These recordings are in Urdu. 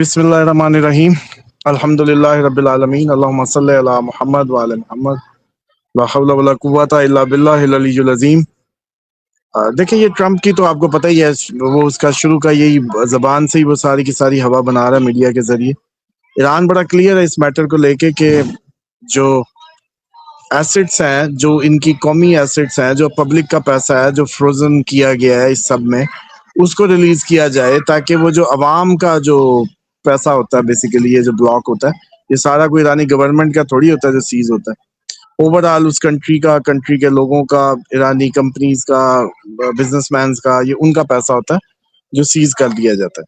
بسم اللہ الرحمن الرحیم الحمد للہ رب العالمین اللہم صلی علی محمد وعلی محمد لا حول ولا قوۃ الا باللہ العلی العظیم۔ دیکھیں یہ ٹرمپ کی تو آپ کو پتہ ہی ہے، وہ اس کا شروع کا یہی زبان سے ہی وہ ساری کی ساری ہوا بنا رہا ہے میڈیا کے ذریعے۔ ایران بڑا کلیئر ہے اس میٹر کو لے کے کہ جو ایسٹس ہیں، جو ان کی قومی ایسٹس ہیں، جو پبلک کا پیسہ ہے جو فروزن کیا گیا ہے اس سب میں، اس کو ریلیز کیا جائے تاکہ وہ جو عوام کا جو پیسہ ہوتا ہے، بیسیکلی یہ جو بلاک ہوتا ہے، یہ سارا کوئی ایرانی گورنمنٹ کا تھوڑی ہوتا ہے جو سیز ہوتا ہے، اوور آل اس کنٹری کا، کنٹری کے لوگوں کا، ایرانی کمپنیز کا، بزنس مینز کا، یہ ان کا پیسہ ہوتا ہے جو سیز کر دیا جاتا ہے۔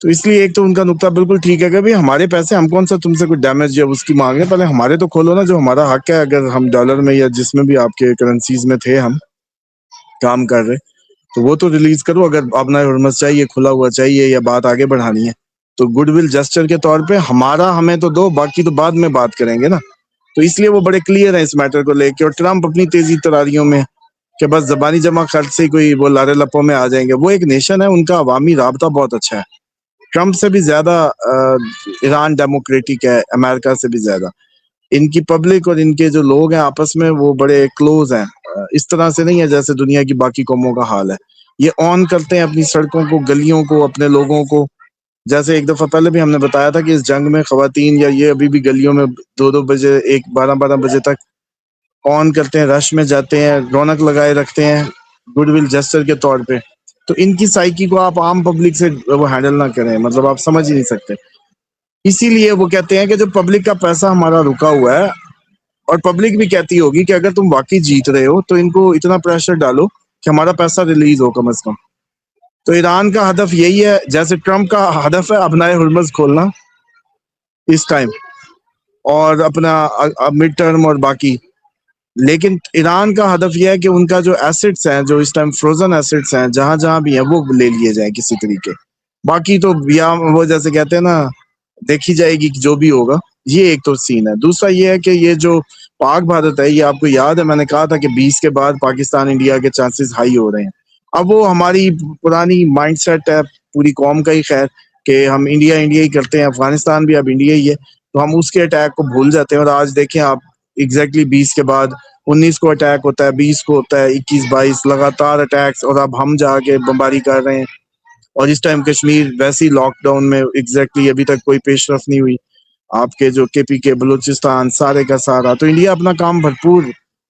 تو اس لیے ایک تو ان کا نقطہ بالکل ٹھیک ہے کہ بھائی ہمارے پیسے، ہم کون سا تم سے کوئی ڈیمیج یا اس کی مانگ رہے ہیں، پہلے ہمارے تو کھولو نا، جو ہمارا حق ہے۔ اگر ہم ڈالر میں یا جس میں بھی آپ کے کرنسیز میں تھے ہم کام کر رہے، تو وہ تو ریلیز کرو۔ اگر اپنا حرمت چاہیے، کھلا ہوا چاہیے، یا بات آگے بڑھانی ہے تو گڈ ول جسچر کے طور پہ ہمارا ہمیں تو دو، باقی تو بعد میں بات کریں گے نا۔ تو اس لیے وہ بڑے کلیئر ہیں اس میٹر کو لے کے، اور ٹرمپ اپنی تیزی تراریوں میں کہ بس زبانی جمع خرچ سے کوئی وہ لارے لپوں میں آ جائیں گے۔ وہ ایک نیشن ہے، ان کا عوامی رابطہ بہت اچھا ہے، ٹرمپ سے بھی زیادہ ایران ڈیموکریٹک ہے، امریکہ سے بھی زیادہ۔ ان کی پبلک اور ان کے جو لوگ ہیں آپس میں وہ بڑے کلوز ہیں، اس طرح سے نہیں ہے جیسے دنیا کی باقی قوموں کا حال ہے۔ یہ آن کرتے ہیں اپنی سڑکوں کو، گلیوں کو، اپنے لوگوں کو۔ جیسے ایک دفعہ پہلے بھی ہم نے بتایا تھا کہ اس جنگ میں خواتین یا یہ ابھی بھی گلیوں میں 2 بجے، 12 بجے تک آن کرتے ہیں، رش میں جاتے ہیں، رونق لگائے رکھتے ہیں گڈ ول جسٹر کے طور پہ۔ تو ان کی سائیکی کو آپ عام پبلک سے وہ ہینڈل نہ کریں، مطلب آپ سمجھ ہی نہیں سکتے۔ اسی لیے وہ کہتے ہیں کہ جو پبلک کا پیسہ ہمارا رکا ہوا ہے، اور پبلک بھی کہتی ہوگی کہ اگر تم واقعی جیت رہے ہو تو ان کو اتنا پریشر ڈالو کہ ہمارا پیسہ ریلیز ہو کم از کم۔ تو ایران کا ہدف یہی ہے، جیسے ٹرمپ کا ہدف ہے ابنائے ہرمز کھولنا اس ٹائم، اور اپنا مڈ ٹرم اور باقی۔ لیکن ایران کا ہدف یہ ہے کہ ان کا جو ایسٹس ہیں، جو اس ٹائم فروزن ایسٹس ہیں، جہاں جہاں بھی ہیں وہ لے لیے جائیں کسی طریقے۔ باقی تو یا وہ جیسے کہتے ہیں نا، دیکھی جائے گی کہ جو بھی ہوگا۔ یہ ایک تو سین ہے۔ دوسرا یہ ہے کہ یہ جو پاک بھارت ہے، یہ آپ کو یاد ہے میں نے کہا تھا کہ 20 کے بعد پاکستان انڈیا کے چانسز ہائی ہو رہے ہیں۔ اب وہ ہماری پرانی مائنڈ سیٹ ہے پوری قوم کا ہی، خیر، کہ ہم انڈیا انڈیا ہی کرتے ہیں، افغانستان بھی اب انڈیا ہی ہے، تو ہم اس کے اٹیک کو بھول جاتے ہیں۔ اور آج دیکھیں آپ، ایگزیکٹلی 20 کے بعد 19 کو اٹیک ہوتا ہے، 20 کو ہوتا ہے، 21 22 لگاتار اٹیکس، اور اب ہم جا کے بمباری کر رہے ہیں۔ اور اس ٹائم کشمیر ویسے ہی لاک ڈاؤن میں، ایگزیکٹلی ابھی تک کوئی پیش رفت نہیں ہوئی۔ آپ کے جو کے پی کے، بلوچستان، سارے کا سارا تو انڈیا اپنا کام بھرپور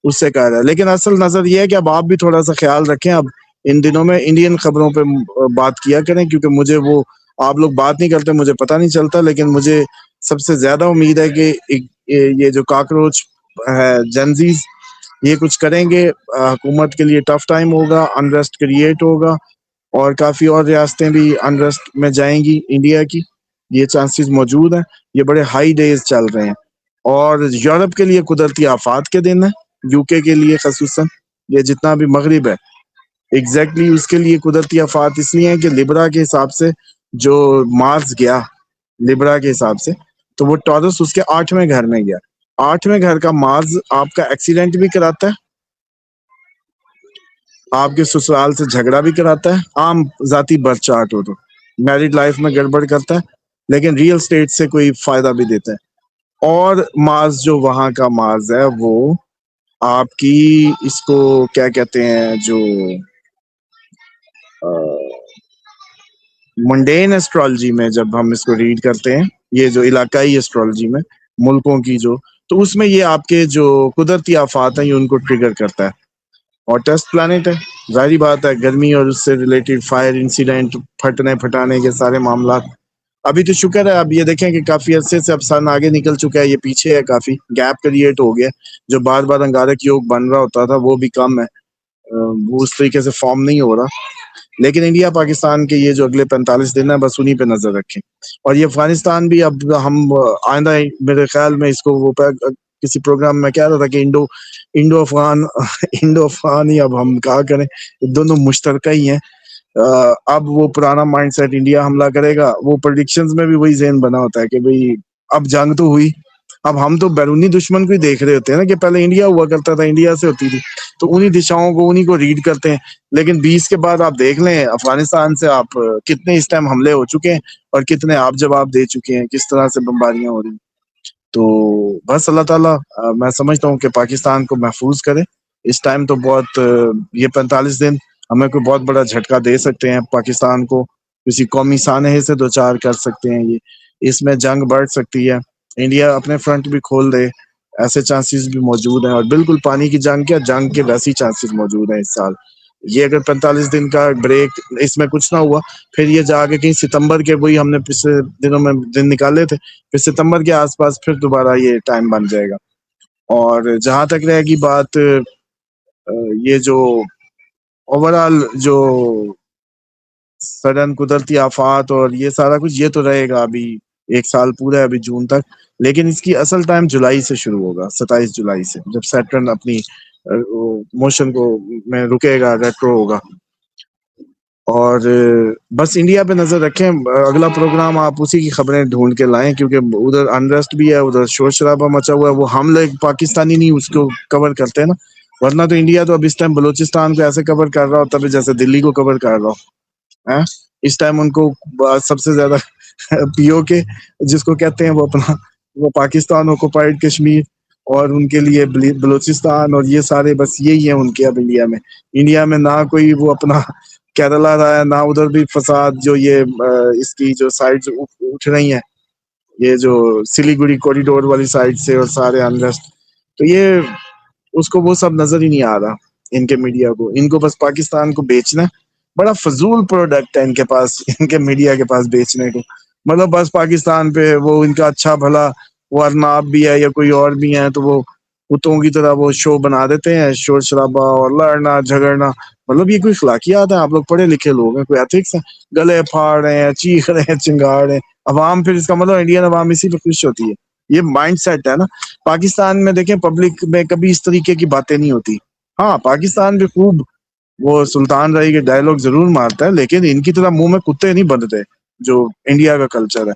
اس سے کر رہا ہے۔ لیکن اصل نظر یہ ہے کہ اب آپ بھی تھوڑا سا خیال رکھیں، اب ان دنوں میں انڈین خبروں پہ بات کیا کریں، کیونکہ مجھے وہ آپ لوگ بات نہیں کرتے، مجھے پتہ نہیں چلتا، لیکن مجھے سب سے زیادہ امید ہے کہ یہ جو کاکروچ ہے، جنزیز، یہ کچھ کریں گے۔ حکومت کے لیے ٹف ٹائم ہوگا، انریسٹ کریٹ ہوگا، اور کافی اور ریاستیں بھی انریسٹ میں جائیں گی انڈیا کی، یہ چانسز موجود ہیں۔ یہ بڑے ہائی ڈیز چل رہے ہیں، اور یورپ کے لیے قدرتی آفات کے دن ہے، یو کے لیے خصوصاً، یہ جتنا بھی مغرب ہے ایگزیکٹلی اس کے لیے قدرتی آفات اس لیے ہیں کہ لبرا کے حساب سے جو مارس گیا، لبرا کے حساب سے، تو وہ ٹورس اس کے 8ویں گھر میں گیا۔ 8ویں گھر کا مارس آپ کا ایکسیڈنٹ بھی کراتا ہے، آپ کے سسرال سے جھگڑا بھی کراتا ہے، عام ذاتی برتھ چارٹ ہو تو میرڈ لائف میں گڑبڑ کرتا ہے، لیکن ریئل اسٹیٹ سے کوئی فائدہ بھی دیتا ہے۔ اور مارس جو وہاں کا مارس ہے، وہ آپ کی اس کو کیا کہتے ہیں، جو منڈین ایسٹرالوجی میں جب ہم اس کو ریڈ کرتے ہیں، یہ جو علاقائی ایسٹرالوجی میں ملکوں کی جو، تو اس میں یہ آپ کے جو قدرتی آفات ہیں یہ ان کو ٹریگر کرتا ہے۔ اور ٹیسٹ پلانٹ ہے، ظاہری بات ہے، گرمی اور اس سے ریلیٹڈ فائر انسیڈنٹ، پھٹنے پھٹانے کے سارے معاملات۔ ابھی تو شکر ہے، اب یہ دیکھیں کہ کافی عرصے سے اب سن آگے نکل چکا ہے، یہ پیچھے ہے، کافی گیپ کریٹ ہو گیا، جو بار بار انگارک یوگ بن رہا ہوتا تھا وہ بھی کم ہے، وہ اس طریقے سے فارم نہیں ہو رہا۔ لیکن انڈیا پاکستان کے یہ جو اگلے 45 دن ہیں، بس انہی پہ نظر رکھیں۔ اور یہ افغانستان بھی اب ہم آئندہ میرے خیال میں اس کو وہ کسی پروگرام میں کہہ رہا تھا کہ انڈو افغان ہی اب ہم کہا کریں، دونوں مشترکہ ہی ہیں۔ اب وہ پرانا مائنڈ سیٹ انڈیا حملہ کرے گا، وہ پریڈکشنز میں بھی وہی ذہن بنا ہوتا ہے کہ بھئی اب جنگ تو ہوئی، اب ہم تو بیرونی دشمن کو ہی دیکھ رہے ہوتے ہیں نا کہ پہلے انڈیا ہوا کرتا تھا، انڈیا سے ہوتی تھی، تو انہی دشاؤں کو انہی کو ریڈ کرتے ہیں. لیکن 20 کے بعد آپ دیکھ لیں افغانستان سے آپ کتنے اس ٹائم حملے ہو چکے ہیں اور کتنے آپ جواب دے چکے ہیں، کس طرح سے بمباریاں ہو رہی ہیں. تو بس اللہ تعالیٰ میں سمجھتا ہوں کہ پاکستان کو محفوظ کرے. اس ٹائم تو بہت یہ 45 دن ہمیں کوئی بہت بڑا جھٹکا دے سکتے ہیں، پاکستان کو کسی قومی سانحے سے دوچار کر سکتے ہیں. یہ اس میں جنگ بڑھ سکتی ہے، انڈیا اپنے فرنٹ بھی کھول دے، ایسے چانسز بھی موجود ہیں. اور بالکل پانی کی جنگ کیا، جنگ کے ویسی چانسز موجود ہیں اس سال. یہ اگر 45 دن کا بریک اس میں کچھ نہ ہوا، پھر یہ جا کے کہیں ستمبر کے، وہی ہم نے پچھلے دنوں میں دن نکالے تھے، پھر ستمبر کے آس پاس پھر دوبارہ یہ ٹائم بن جائے گا. اور جہاں تک رہے گی بات یہ جو اوور آل جو سڈن قدرتی آفات اور یہ سارا کچھ، یہ تو رہے گا ابھی 1 سال پورا ہے ابھی جون تک. لیکن اس کی اصل ٹائم جولائی سے شروع ہوگا، 27 جولائی سے، جب سیٹرن اپنی موشن کو میں رکے گا، ریٹرو ہوگا. اور بس انڈیا پہ نظر رکھیں، اگلا پروگرام آپ اسی کی خبریں ڈھونڈ کے لائیں، کیونکہ ادھر انریسٹ بھی ہے، ادھر شور شرابہ مچا ہوا ہے. وہ ہم لوگ پاکستانی نہیں اس کو کور کرتے ہیں نا، ورنہ تو انڈیا تو اب اس ٹائم بلوچستان کو ایسے کور کر رہا ہوتا ہے جیسے دلی کو کور کر رہا ہو. اس ٹائم ان کو سب سے زیادہ پی او کے جس کو کہتے ہیں، وہ اپنا وہ پاکستان آکوپائڈ کشمیر، اور ان کے لیے بلوچستان اور یہ سارے بس یہی ہیں ان کے. اب انڈیا میں نہ کوئی وہ اپنا کیرلا رہا ہے، نہ ادھر بھی فساد جو یہ اس کی جو سائڈ اٹھ رہی ہیں، یہ جو سلیگوڑی کوریڈور والی سائڈ سے اور سارے انریسٹ، تو یہ اس کو وہ سب نظر ہی نہیں آ رہا ان کے میڈیا کو. ان کو بس پاکستان کو بیچنا ہے، بڑا فضول پروڈکٹ ہے ان کے پاس، ان کے میڈیا کے پاس بیچنے کو. مطلب بس پاکستان پہ وہ ان کا اچھا بھلا، وہ ارناب بھی ہے یا کوئی اور بھی ہیں، تو وہ کتوں کی طرح وہ شو بنا دیتے ہیں، شور شرابہ اور لڑنا جھگڑنا. مطلب یہ کوئی اخلاقیات ہے؟ آپ لوگ پڑھے لکھے لوگ ہیں، کوئی ایتھکس ہے؟ گلے پھاڑ رہے ہیں، چیخ رہے ہیں، چنگاڑ رہے ہیں عوام. پھر اس کا مطلب انڈین عوام اسی پہ خوش ہوتی ہے. یہ مائنڈ سیٹ ہے نا. پاکستان میں دیکھیں پبلک میں کبھی اس طریقے کی باتیں نہیں ہوتی. ہاں پاکستان بھی خوب وہ سلطان رائی کے ڈائلوگ ضرور مارتا ہے، لیکن ان کی طرح منہ میں کتے نہیں بندتے جو انڈیا کا کلچر ہے.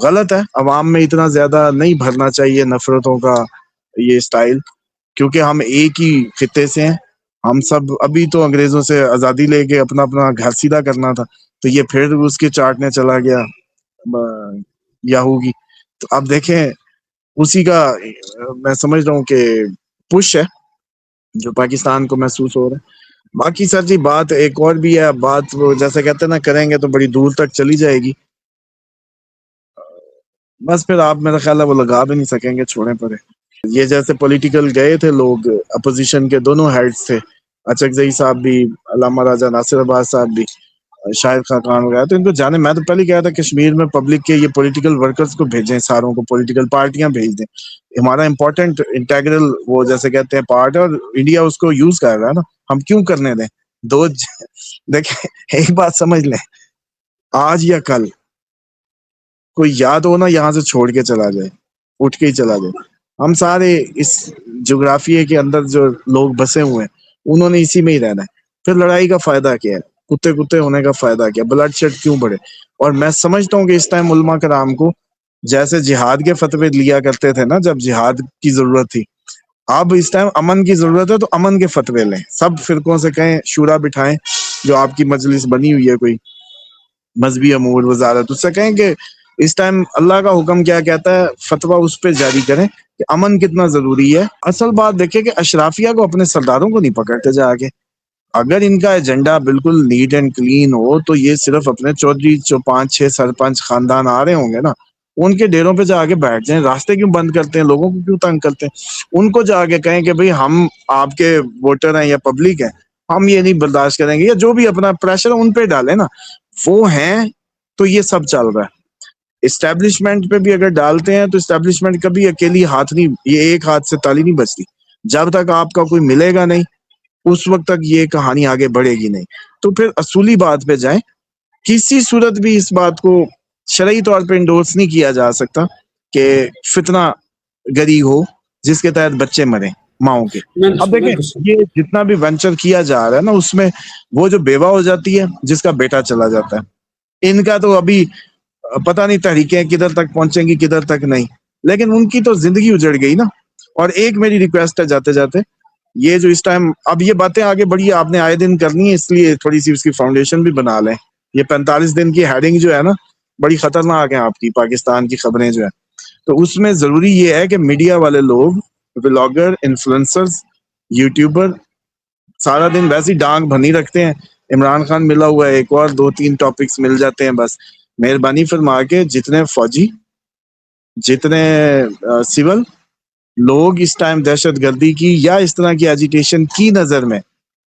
غلط ہے، عوام میں اتنا زیادہ نہیں بھرنا چاہیے نفرتوں کا یہ سٹائل، کیونکہ ہم ایک ہی خطے سے ہیں. ہم سب ابھی تو انگریزوں سے آزادی لے کے اپنا اپنا گھر سیدھا کرنا تھا، تو یہ پھر اس کے چاٹنے چلا گیا یاہو کی. تو اب دیکھیں اسی کا میں سمجھ رہا ہوں کہ پش ہے جو پاکستان کو محسوس ہو رہا ہے. باقی سر جی بات ایک اور بھی ہے، بات وہ جیسے کہتے ہیں نا کریں گے تو بڑی دور تک چلی جائے گی. بس پھر آپ میرا خیال ہے وہ لگا بھی نہیں سکیں گے، چھوڑیں پڑے. یہ جیسے پولیٹیکل گئے تھے لوگ، اپوزیشن کے دونوں ہیڈز تھے، اچکزئی صاحب بھی، علامہ راجہ ناصر عباس صاحب بھی، شاہد خاقان وغیرہ، تو ان کو جانے. میں تو پہلے کہا تھا کشمیر میں پبلک کے یہ پولیٹیکل ورکرز کو بھیجیں، ساروں کو پولیٹیکل پارٹیاں بھیج دیں. ہمارا امپورٹنٹ انٹیگرل وہ جیسے کہتے ہیں پارٹ ہے، اور انڈیا اس کو یوز کر رہا ہے نا، ہم کیوں کرنے دیں. دیکھیں ایک بات سمجھ لیں، آج یا کل کوئی یاد ہو نا یہاں سے چھوڑ کے چلا جائے، اٹھ کے ہی چلا جائے. ہم سارے اس جغرافیے کے اندر جو لوگ بسے ہوئے ہیں انہوں نے اسی میں ہی رہنا ہے. پھر لڑائی کا فائدہ کیا ہے؟ کتے کتے ہونے کا فائدہ کیا؟ بلڈ شیڈ کیوں بڑھے؟ اور میں سمجھتا ہوں کہ اس ٹائم علماء کرام کو جیسے جہاد کے فتوے لیا کرتے تھے نا جب جہاد کی ضرورت تھی، اب اس ٹائم امن کی ضرورت ہے، تو امن کے فتوے لیں. سب فرقوں سے کہیں شورا بٹھائیں، جو آپ کی مجلس بنی ہوئی ہے کوئی مذہبی امور وزارت، اس سے کہیں کہ اس ٹائم اللہ کا حکم کیا کہتا ہے، فتویٰ اس پہ جاری کریں کہ امن کتنا ضروری ہے. اصل بات دیکھیں کہ اشرافیہ کو اپنے سرداروں کو نہیں پکڑتے جا کے. اگر ان کا ایجنڈا بالکل نیٹ اینڈ کلین ہو تو یہ صرف اپنے چودھری جو 5-6 سرپنچ خاندان آ رہے ہوں گے نا، ان کے ڈیروں پہ جا کے بیٹھ جائیں. راستے کیوں بند کرتے ہیں؟ لوگوں کو کیوں تنگ کرتے ہیں؟ ان کو جا کے کہیں کہ بھئی ہم آپ کے ووٹر ہیں یا پبلک ہیں، ہم یہ نہیں برداشت کریں گے. یا جو بھی اپنا پریشر ان پہ ڈالیں نا، وہ ہیں تو یہ سب چل رہا ہے. اسٹیبلشمنٹ پہ بھی اگر ڈالتے ہیں تو اسٹیبلشمنٹ کبھی اکیلی ہاتھ نہیں، یہ ایک ہاتھ سے تالی نہیں بجتی. جب تک آپ کا کوئی ملے گا نہیں اس وقت تک یہ کہانی آگے بڑھے گی نہیں. تو پھر اصولی بات پہ جائیں. کسی صورت بھی اس بات کو شرعی طور پہ انڈورس نہیں کیا جا سکتا کہ فتنہ گری ہو جس کے تحت بچے مریں ماؤں کے. اب دیکھیں یہ جتنا بھی وینچر کیا جا رہا ہے نا، اس میں وہ جو بیوہ ہو جاتی ہے جس کا بیٹا چلا جاتا ہے، ان کا تو ابھی پتہ نہیں تحریکیں کدھر تک پہنچیں گی کدھر تک نہیں. لیکن ان کی تو زندگی اجڑ گئی نا. اور ایک میری ریکویسٹ ہے جاتے جاتے, یہ جو اس ٹائم اب یہ باتیں آگے بڑھی آپ نے آئے دن کرنی ہے, اس لیے تھوڑی سی اس کی فاؤنڈیشن بھی بنا لیں. یہ 45 دن کی ہیڈنگ جو ہے نا بڑی خطرناک ہے آپ کی, پاکستان کی خبریں جو ہے, تو اس میں ضروری یہ ہے کہ میڈیا والے لوگ, بلاگر, انفلوئنسرز, یوٹیوبر, سارا دن ویسی ڈانگ بھنی رکھتے ہیں. عمران خان ملا ہوا ہے, ایک اور 2-3 ٹاپکس مل جاتے ہیں بس. مہربانی فرما کے جتنے فوجی, جتنے سول لوگ اس ٹائم دہشت گردی کی یا اس طرح کی ایجیٹیشن کی نظر میں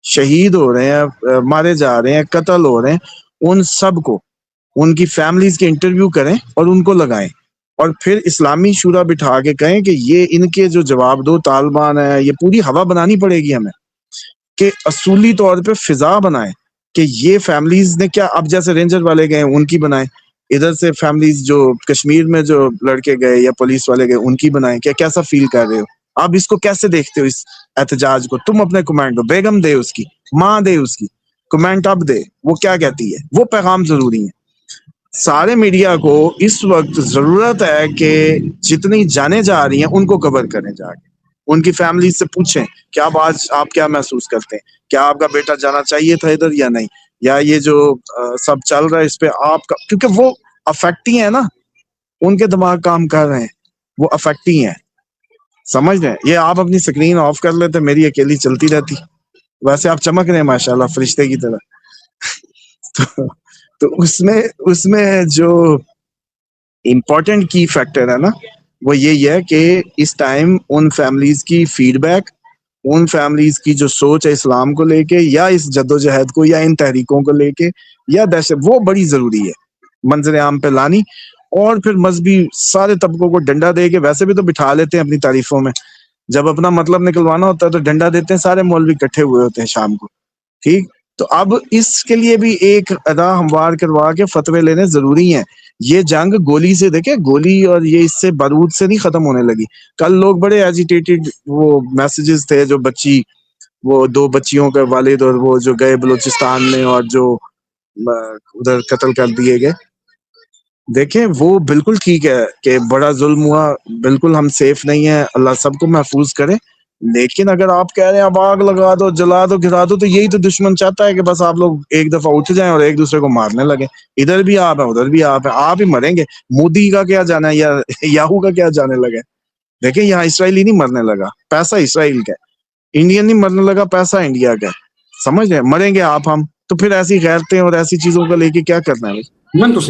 شہید ہو رہے ہیں, مارے جا رہے ہیں, قتل ہو رہے ہیں, ان سب کو ان کی فیملیز کے انٹرویو کریں اور ان کو لگائیں, اور پھر اسلامی شورا بٹھا کے کہیں کہ یہ ان کے جو جواب دو طالبان ہے, یہ پوری ہوا بنانی پڑے گی ہمیں کہ اصولی طور پہ فضا بنائیں کہ یہ فیملیز نے کیا, اب جیسے رینجر والے گئے ان کی بنائیں, ادھر سے فیملیز جو کشمیر میں جو لڑکے گئے یا پولیس والے گئے ان کی بنائیں. کیا کیسا فیل کر رہے ہو آپ, اس کو کیسے دیکھتے ہو اس احتجاج کو؟ تم اپنے کمنٹ دو, بیگم دے اس کی, ماں دے اس کی کمنٹ, اب دے وہ کیا کہتی ہے, وہ پیغام ضروری ہے. سارے میڈیا کو اس وقت ضرورت ہے کہ جتنی جانیں جا رہی ہیں ان کو کور کریں, جا کے ان کی فیملی سے پوچھیں کہ اب آج آپ کیا محسوس کرتے ہیں, کیا آپ کا بیٹا جانا چاہیے تھا ادھر یا نہیں, یا یہ جو سب چل رہا ہے اس پہ آپ کا, کیونکہ وہ افیکٹ ہی ہیں نا, ان کے دماغ کام کر رہے ہیں, وہ افیکٹ ہی ہیں, سمجھ رہے ہیں. یہ آپ اپنی سکرین آف کر لیتے, میری اکیلی چلتی رہتی. ویسے آپ چمک رہے ہیں ماشاءاللہ فرشتے کی طرح. تو اس میں جو امپورٹنٹ کی فیکٹر ہے نا وہ یہی ہے کہ اس ٹائم ان فیملیز کی فیڈ بیک, ان فیملیز کی جو سوچ ہے اسلام کو لے کے یا اس جدوجہد کو یا ان تحریکوں کو لے کے یا دہشت, وہ بڑی ضروری ہے منظر عام پہ لانی. اور پھر مذہبی سارے طبقوں کو ڈنڈا دے کے, ویسے بھی تو بٹھا لیتے ہیں اپنی تعریفوں میں, جب اپنا مطلب نکلوانا ہوتا ہے تو ڈنڈا دیتے ہیں, سارے مولوی اکٹھے ہوئے ہوتے ہیں شام کو, ٹھیک. تو اب اس کے لیے بھی ایک ادا ہموار کروا کے فتوے لینے ضروری ہیں. یہ جنگ گولی سے, دیکھیں گولی اور یہ اس سے بارود سے نہیں ختم ہونے لگی. کل لوگ بڑے ایجیٹیٹڈ, وہ میسیجز تھے جو بچی, وہ 2 بچیوں کے والد اور وہ جو گئے بلوچستان میں اور جو ادھر قتل کر دیے گئے, دیکھیں وہ بالکل ٹھیک ہے کہ بڑا ظلم ہوا, بالکل ہم سیف نہیں ہیں, اللہ سب کو محفوظ کرے. لیکن اگر آپ کہہ رہے ہیں اب آگ لگا دو, جلا دو, گرا دو, تو یہی تو دشمن چاہتا ہے کہ بس آپ لوگ ایک دفعہ اٹھ جائیں اور ایک دوسرے کو مارنے لگے. ادھر بھی آپ ہیں ادھر بھی آپ ہیں, آپ ہی مریں گے. مودی کا کیا جانا ہے یا یاہو کا کیا جانے لگے. دیکھیں یہاں اسرائیلی نہیں مرنے لگا, پیسہ اسرائیل کا, انڈین نہیں مرنے لگا, پیسہ انڈیا کا, سمجھ رہے ہیں. مریں گے آپ ہم, تو پھر ایسی غیرتیں اور ایسی چیزوں کو لے کے کیا کرنا ہے. من تو